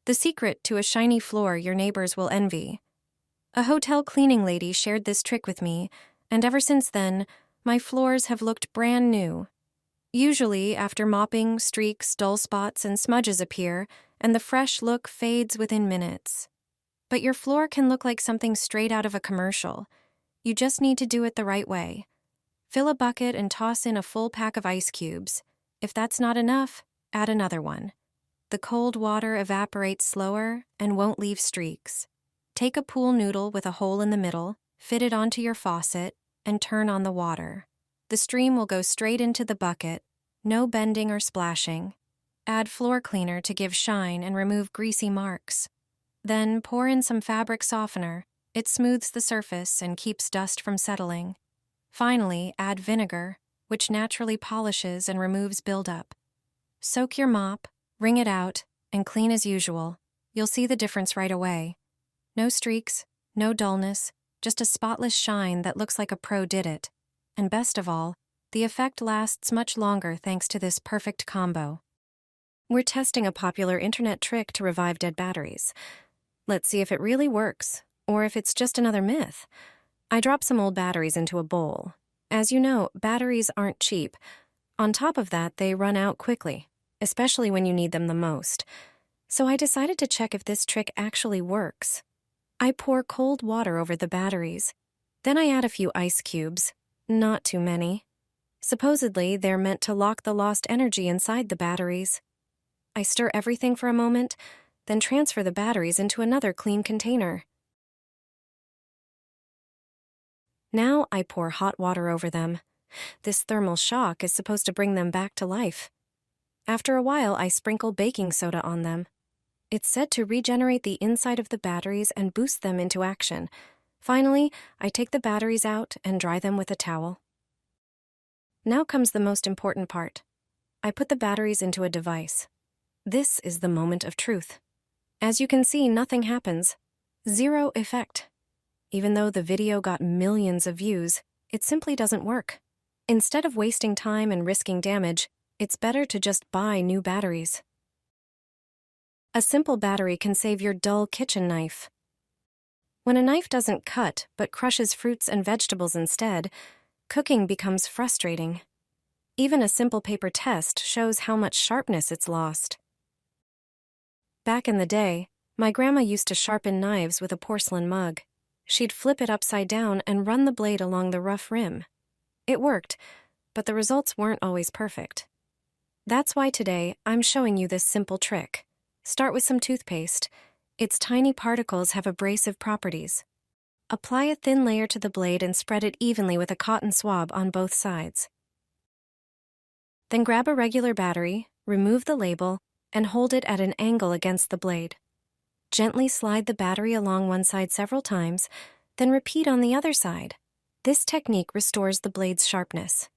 The secret to a shiny floor your neighbors will envy. A hotel cleaning lady shared this trick with me, and ever since then, my floors have looked brand new. Usually, after mopping, streaks, dull spots, and smudges appear, and the fresh look fades within minutes. But your floor can look like something straight out of a commercial. You just need to do it the right way. Fill a bucket and toss in a full pack of ice cubes. If that's not enough, add another one. The cold water evaporates slower and won't leave streaks. Take a pool noodle with a hole in the middle, fit it onto your faucet, and turn on the water. The stream will go straight into the bucket, no bending or splashing. Add floor cleaner to give shine and remove greasy marks. Then pour in some fabric softener. It smooths the surface and keeps dust from settling. Finally, add vinegar, which naturally polishes and removes buildup. Soak your mop, wring it out, and clean as usual. You'll see the difference right away. No streaks, no dullness, just a spotless shine that looks like a pro did it. And best of all, the effect lasts much longer thanks to this perfect combo. We're testing a popular internet trick to revive dead batteries. Let's see if it really works, or if it's just another myth. I dropped some old batteries into a bowl. As you know, batteries aren't cheap. On top of that, they run out quickly, especially when you need them the most. So I decided to check if this trick actually works. I pour cold water over the batteries. Then I add a few ice cubes. Not too many. Supposedly, they're meant to lock the lost energy inside the batteries. I stir everything for a moment, then transfer the batteries into another clean container. Now I pour hot water over them. This thermal shock is supposed to bring them back to life. After a while, I sprinkle baking soda on them. It's said to regenerate the inside of the batteries and boost them into action. Finally, I take the batteries out and dry them with a towel. Now comes the most important part. I put the batteries into a device. This is the moment of truth. As you can see, nothing happens. Zero effect. Even though the video got millions of views, it simply doesn't work. Instead of wasting time and risking damage, it's better to just buy new batteries. A simple battery can save your dull kitchen knife. When a knife doesn't cut but crushes fruits and vegetables instead, cooking becomes frustrating. Even a simple paper test shows how much sharpness it's lost. Back in the day, my grandma used to sharpen knives with a porcelain mug. She'd flip it upside down and run the blade along the rough rim. It worked, but the results weren't always perfect. That's why today I'm showing you this simple trick. Start with some toothpaste. Its tiny particles have abrasive properties. Apply a thin layer to the blade and spread it evenly with a cotton swab on both sides. Then grab a regular battery, remove the label, and hold it at an angle against the blade. Gently slide the battery along one side several times, then repeat on the other side. This technique restores the blade's sharpness.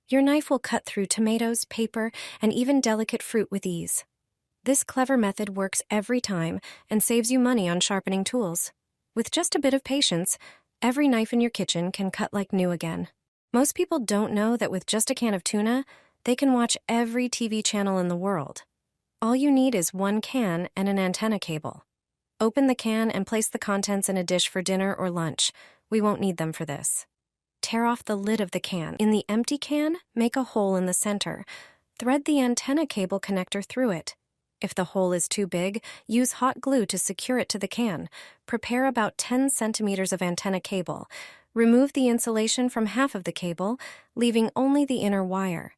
Your knife will cut through tomatoes, paper, and even delicate fruit with ease. This clever method works every time and saves you money on sharpening tools. With just a bit of patience, every knife in your kitchen can cut like new again. Most people don't know that with just a can of tuna, they can watch every TV channel in the world. All you need is one can and an antenna cable. Open the can and place the contents in a dish for dinner or lunch. We won't need them for this. Tear off the lid of the can. In the empty can, make a hole in the center. Thread the antenna cable connector through it. If the hole is too big, use hot glue to secure it to the can. Prepare about 10 centimeters of antenna cable. Remove the insulation from half of the cable, leaving only the inner wire.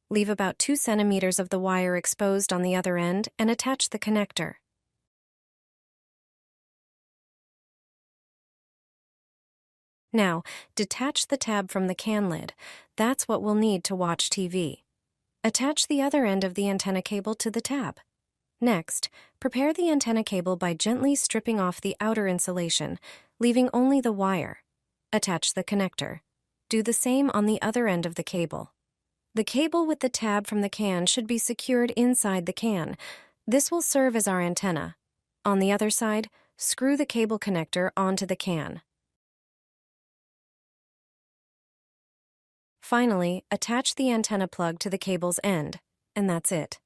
Leave about 2 centimeters of the wire exposed on the other end and attach the connector. Now, detach the tab from the can lid. That's what we'll need to watch TV. Attach the other end of the antenna cable to the tab. Next, prepare the antenna cable by gently stripping off the outer insulation, leaving only the wire. Attach the connector. Do the same on the other end of the cable. The cable with the tab from the can should be secured inside the can. This will serve as our antenna. On the other side, screw the cable connector onto the can. Finally, attach the antenna plug to the cable's end, and that's it.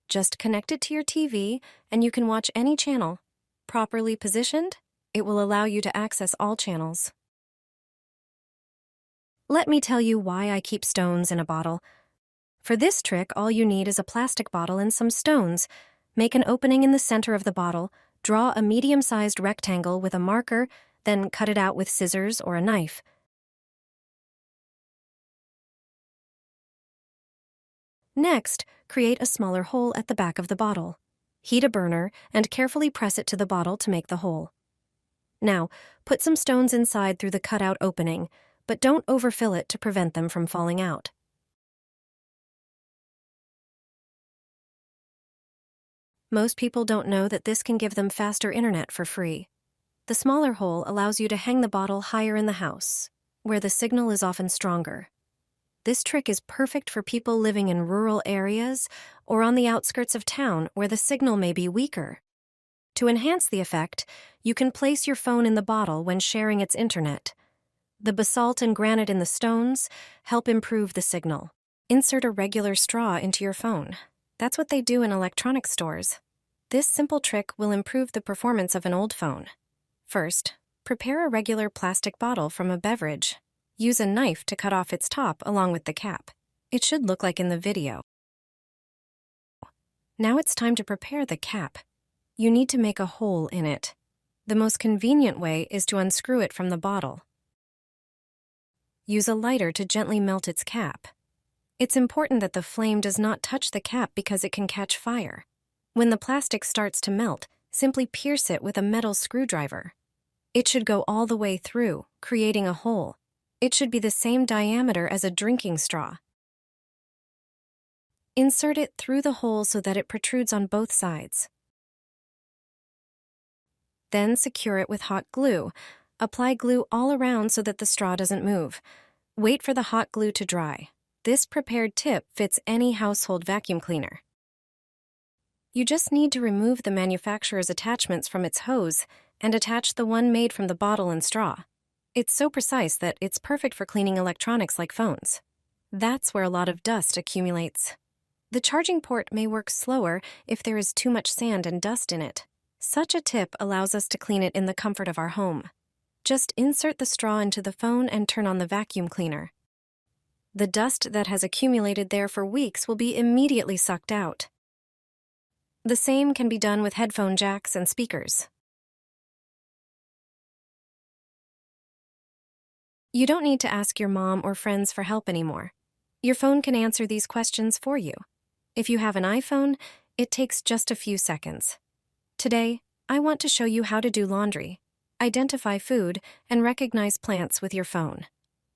Just connect it to your TV and you can watch any channel. Properly positioned, it will allow you to access all channels. Let me tell you why I keep stones in a bottle. For this trick, all you need is a plastic bottle and some stones. Make an opening in the center of the bottle, draw a medium-sized rectangle with a marker, then cut it out with scissors or a knife. Next, create a smaller hole at the back of the bottle. Heat a burner and carefully press it to the bottle to make the hole. Now, put some stones inside through the cutout opening, but don't overfill it to prevent them from falling out. Most people don't know that this can give them faster internet for free. The smaller hole allows you to hang the bottle higher in the house, where the signal is often stronger. This trick is perfect for people living in rural areas or on the outskirts of town where the signal may be weaker. To enhance the effect, you can place your phone in the bottle when sharing its internet. The basalt and granite in the stones help improve the signal. Insert a regular straw into your phone. That's what they do in electronic stores. This simple trick will improve the performance of an old phone. First, prepare a regular plastic bottle from a beverage. Use a knife to cut off its top along with the cap. It should look like in the video. Now it's time to prepare the cap. You need to make a hole in it. The most convenient way is to unscrew it from the bottle. Use a lighter to gently melt its cap. It's important that the flame does not touch the cap because it can catch fire. When the plastic starts to melt, simply pierce it with a metal screwdriver. It should go all the way through, creating a hole. It should be the same diameter as a drinking straw. Insert it through the hole so that it protrudes on both sides. Then secure it with hot glue. Apply glue all around so that the straw doesn't move. Wait for the hot glue to dry. This prepared tip fits any household vacuum cleaner. You just need to remove the manufacturer's attachments from its hose and attach the one made from the bottle and straw. It's so precise that it's perfect for cleaning electronics like phones. That's where a lot of dust accumulates. The charging port may work slower if there is too much sand and dust in it. Such a tip allows us to clean it in the comfort of our home. Just insert the straw into the phone and turn on the vacuum cleaner. The dust that has accumulated there for weeks will be immediately sucked out. The same can be done with headphone jacks and speakers. You don't need to ask your mom or friends for help anymore. Your phone can answer these questions for you. If you have an iPhone, it takes just a few seconds. Today, I want to show you how to do laundry, identify food, and recognize plants with your phone.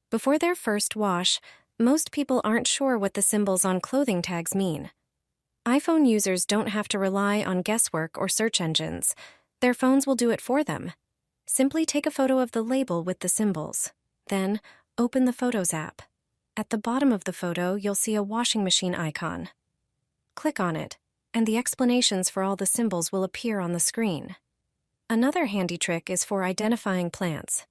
Before their first wash, most people aren't sure what the symbols on clothing tags mean. iPhone users don't have to rely on guesswork or search engines. Their phones will do it for them. Simply take a photo of the label with the symbols. Then, open the Photos app. At the bottom of the photo, you'll see a washing machine icon. Click on it, and the explanations for all the symbols will appear on the screen. Another handy trick is for identifying plants.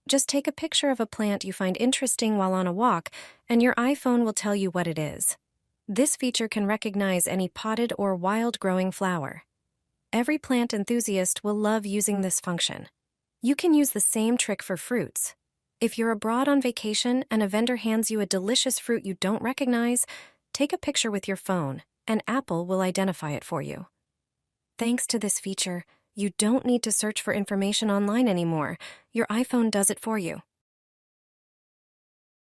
Just take a picture of a plant you find interesting while on a walk, and your iPhone will tell you what it is. This feature can recognize any potted or wild-growing flower. Every plant enthusiast will love using this function. You can use the same trick for fruits. If you're abroad on vacation and a vendor hands you a delicious fruit you don't recognize, take a picture with your phone, and Apple will identify it for you. Thanks to this feature, you don't need to search for information online anymore. Your iPhone does it for you.